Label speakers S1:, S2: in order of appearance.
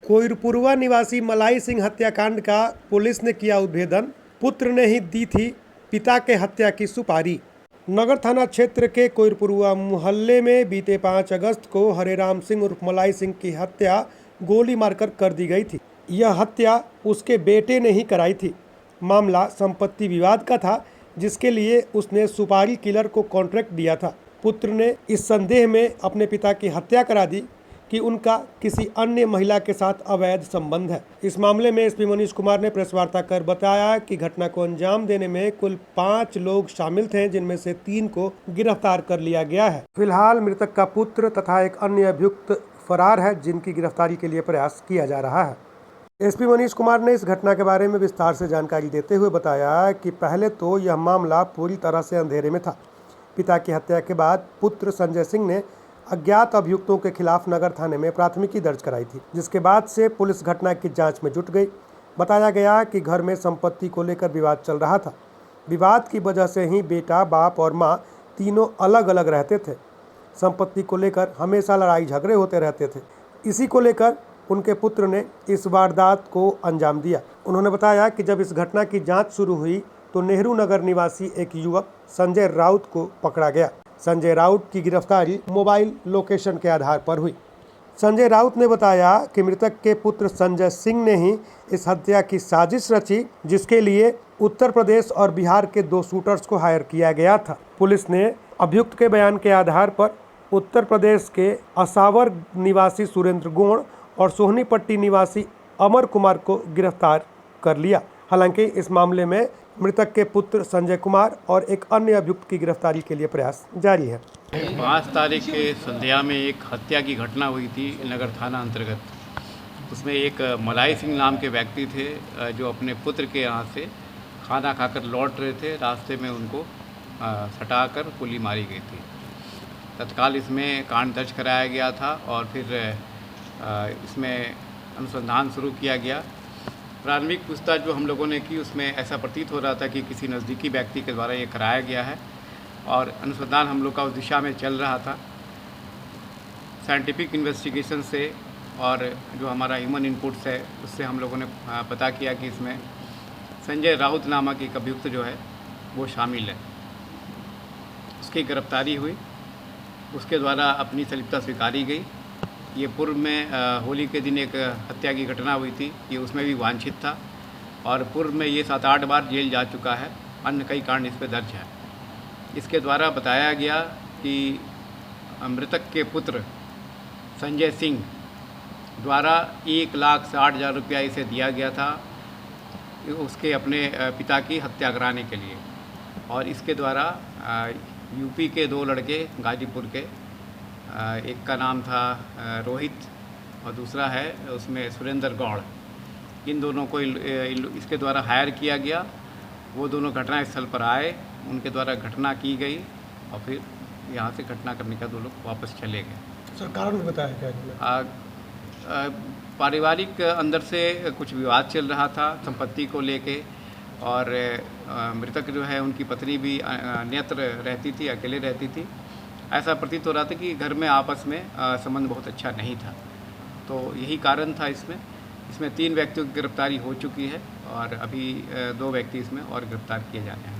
S1: कोइरपुरवा निवासी मलाई सिंह हत्याकांड का पुलिस ने किया उद्भेदन। पुत्र ने ही दी थी पिता के हत्या की सुपारी। नगर थाना क्षेत्र के कोइरपुरवा मोहल्ले में बीते 5 अगस्त को हरेराम सिंह उर्फ मलाई सिंह की हत्या गोली मारकर कर दी गई थी। यह हत्या उसके बेटे ने ही कराई थी। मामला संपत्ति विवाद का था, जिसके लिए उसने सुपारी किलर को कॉन्ट्रैक्ट दिया था। पुत्र ने इस संदेह में अपने पिता की हत्या करा दी कि उनका किसी अन्य महिला के साथ अवैध संबंध है। इस मामले में एसपी मनीष कुमार ने प्रेस वार्ता कर बताया कि घटना को अंजाम देने में कुल 5 लोग शामिल थे, जिनमें से 3 को गिरफ्तार कर लिया गया है। फिलहाल मृतक का पुत्र तथा एक अन्य अभियुक्त फरार है, जिनकी गिरफ्तारी के लिए प्रयास किया जा रहा है। एसपी मनीष कुमार ने इस घटना के बारे में विस्तार से जानकारी देते हुए बताया कि पहले तो यह मामला पूरी तरह से अंधेरे में था। पिता की हत्या के बाद पुत्र संजय सिंह ने अज्ञात अभियुक्तों के खिलाफ नगर थाने में प्राथमिकी दर्ज कराई थी, जिसके बाद से पुलिस घटना की जांच में जुट गई। बताया गया कि घर में संपत्ति को लेकर विवाद चल रहा था। विवाद की वजह से ही बेटा, बाप और मां तीनों अलग अलग रहते थे। संपत्ति को लेकर हमेशा लड़ाई झगड़े होते रहते थे। इसी को लेकर उनके पुत्र ने इस वारदात को अंजाम दिया। उन्होंने बताया कि जब इस घटना की जांच शुरू हुई तो नेहरू नगर निवासी एक युवक संजय राउत को पकड़ा गया। संजय राउत की गिरफ्तारी मोबाइल लोकेशन के आधार पर हुई। संजय राउत ने बताया कि मृतक के पुत्र संजय सिंह ने ही इस हत्या की साजिश रची, जिसके लिए उत्तर प्रदेश और बिहार के 2 शूटर्स को हायर किया गया था। पुलिस ने अभियुक्त के बयान के आधार पर उत्तर प्रदेश के असावर निवासी सुरेंद्र गोड़ और सोहनीपट्टी निवासी अमर कुमार को गिरफ्तार कर लिया। हालांकि इस मामले में मृतक के पुत्र संजय कुमार और एक अन्य अभियुक्त की गिरफ्तारी के लिए प्रयास जारी है।
S2: 5 तारीख के संध्या में एक हत्या की घटना हुई थी नगर थाना अंतर्गत। उसमें एक मलाई सिंह नाम के व्यक्ति थे, जो अपने पुत्र के यहाँ से खाना खाकर लौट रहे थे। रास्ते में उनको सटाकर गोली मारी गई थी। तत्काल इसमें कांड दर्ज कराया गया था और फिर इसमें अनुसंधान शुरू किया गया। प्रारंभिक पूछताछ जो हम लोगों ने की, उसमें ऐसा प्रतीत हो रहा था कि किसी नज़दीकी व्यक्ति के द्वारा ये कराया गया है और अनुसंधान हम लोग का उस दिशा में चल रहा था। साइंटिफिक इन्वेस्टिगेशन से और जो हमारा ह्यूमन इनपुट्स है, उससे हम लोगों ने पता किया कि इसमें संजय राउत नामक एक अभियुक्त जो है वो शामिल है। उसकी गिरफ्तारी हुई, उसके द्वारा अपनी संलिप्तता स्वीकारी गई। ये पूर्व में होली के दिन एक हत्या की घटना हुई थी, ये उसमें भी वांछित था और पूर्व में ये 7-8 बार जेल जा चुका है। अन्य कई कांड इस पर दर्ज है। इसके द्वारा बताया गया कि मृतक के पुत्र संजय सिंह द्वारा 1,60,000 रुपया इसे दिया गया था उसके अपने पिता की हत्या कराने के लिए। और इसके द्वारा यूपी के 2 लड़के गाजीपुर के, एक का नाम था रोहित और दूसरा है उसमें सुरेंद्र गौड़, इन दोनों को इसके द्वारा हायर किया गया। वो दोनों घटना स्थल पर आए, उनके द्वारा घटना की गई और फिर यहाँ से घटना करने का 2 लोग वापस चले गए।
S1: सर, कारण बताया क्या?
S2: पारिवारिक अंदर से कुछ विवाद चल रहा था संपत्ति को लेके और मृतक जो है उनकी पत्नी भी अन्यत्र रहती थी, अकेले रहती थी। ऐसा प्रतीत हो रहा था कि घर में आपस में संबंध बहुत अच्छा नहीं था, तो यही कारण था। इसमें 3 व्यक्तियों की गिरफ्तारी हो चुकी है और अभी 2 व्यक्ति इसमें और गिरफ्तार किए जाने हैं।